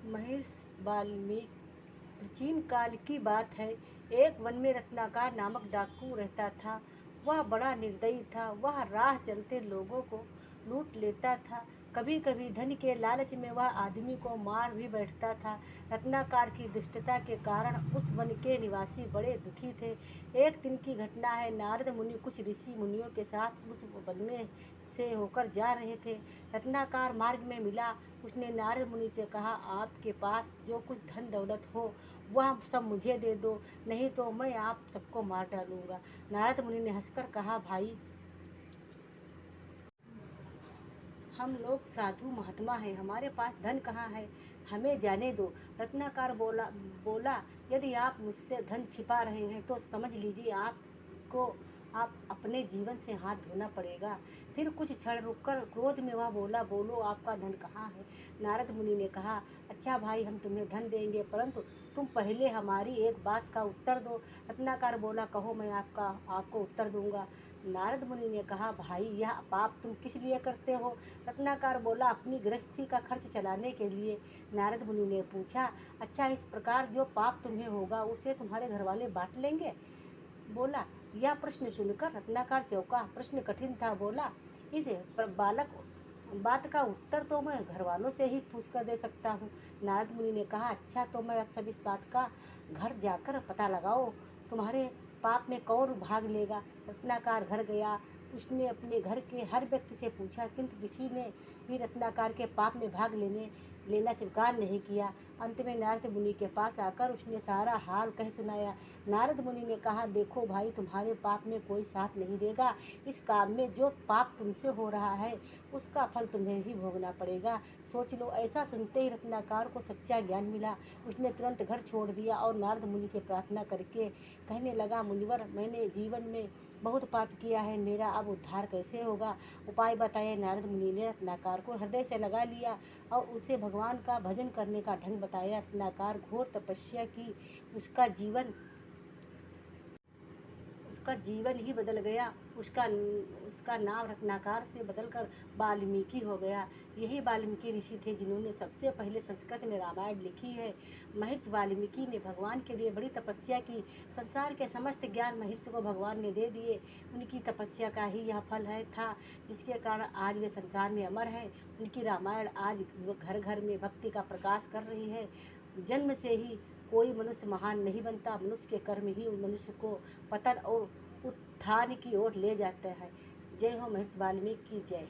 महर्षि वाल्मीकि। प्राचीन काल की बात है। एक वन में रत्नाकर नामक डाकू रहता था। वह बड़ा निर्दयी था। वह राह चलते लोगों को लूट लेता था। कभी कभी धन के लालच में वह आदमी को मार भी बैठता था। रत्नाकर की दुष्टता के कारण उस वन के निवासी बड़े दुखी थे। एक दिन की घटना है। नारद मुनि कुछ ऋषि मुनियों के साथ उस वन में से होकर जा रहे थे। रत्नाकर मार्ग में मिला। उसने नारद मुनि से कहा, आपके पास जो कुछ धन दौलत हो वह सब मुझे दे दो, नहीं तो मैं आप सबको मार डालूंगा। नारद मुनि ने हंसकर कहा, भाई हम लोग साधु महात्मा हैं, हमारे पास धन कहाँ है, हमें जाने दो। रत्नाकर बोला यदि आप मुझसे धन छिपा रहे हैं तो समझ लीजिए आपको आप अपने जीवन से हाथ धोना पड़ेगा। फिर कुछ क्षण रुककर क्रोध में वह बोला, बोलो आपका धन कहाँ है। नारद मुनि ने कहा, अच्छा भाई, हम तुम्हें धन देंगे, परंतु तुम पहले हमारी एक बात का उत्तर दो। रत्नाकर बोला, कहो, मैं आपको उत्तर दूंगा। नारद मुनि ने कहा, भाई यह पाप तुम किस लिए करते हो। रत्नाकर बोला, अपनी गृहस्थी का खर्च चलाने के लिए। नारद मुनि ने पूछा, अच्छा, इस प्रकार जो पाप तुम्हें होगा उसे तुम्हारे घर वाले बांट लेंगे। बोला, यह प्रश्न सुनकर रत्नाकर चौंका। प्रश्न कठिन था। बोला, इस बालक बात का उत्तर तो मैं घर वालों से ही पूछ कर दे सकता हूँ। नारद मुनि ने कहा, अच्छा, तो मैं अब सब इस बात का घर जाकर पता लगाओ, तुम्हारे पाप में कौन भाग लेगा। रत्नाकर घर गया। उसने अपने घर के हर व्यक्ति से पूछा, किंतु किसी ने भी रत्नाकर के पाप में भाग लेना स्वीकार नहीं किया। अंत में नारद मुनि के पास आकर उसने सारा हाल कह सुनाया। नारद मुनि ने कहा, देखो भाई, तुम्हारे पाप में कोई साथ नहीं देगा। इस काम में जो पाप तुमसे हो रहा है उसका फल तुम्हें ही भोगना पड़ेगा। सोच लो। ऐसा सुनते ही रत्नाकर को सच्चा ज्ञान मिला। उसने तुरंत घर छोड़ दिया और नारद मुनि से प्रार्थना करके कहने लगा, मुनिवर, मैंने जीवन में बहुत पाप किया है, मेरा अब उद्धार कैसे होगा, उपाय बताए। नारद मुनि ने रत्नाकर को हृदय से लगा लिया और उसे भगवान का भजन करने का ढंग बताया। रत्नाकर घोर तपस्या की। उसका जीवन ही बदल गया। उसका नाम रत्नाकर से बदलकर वाल्मीकि हो गया। यही वाल्मीकि ऋषि थे जिन्होंने सबसे पहले संस्कृत में रामायण लिखी है। महर्षि वाल्मीकि ने भगवान के लिए बड़ी तपस्या की। संसार के समस्त ज्ञान महर्षि को भगवान ने दे दिए। उनकी तपस्या का ही यह फल था जिसके कारण आज वे संसार में अमर हैं। उनकी रामायण आज घर घर में भक्ति का प्रकाश कर रही है। जन्म से ही कोई मनुष्य महान नहीं बनता। मनुष्य के कर्म ही मनुष्य को पतन और उत्थान की ओर ले जाता है। जय हो महर्षि वाल्मीकि की जय।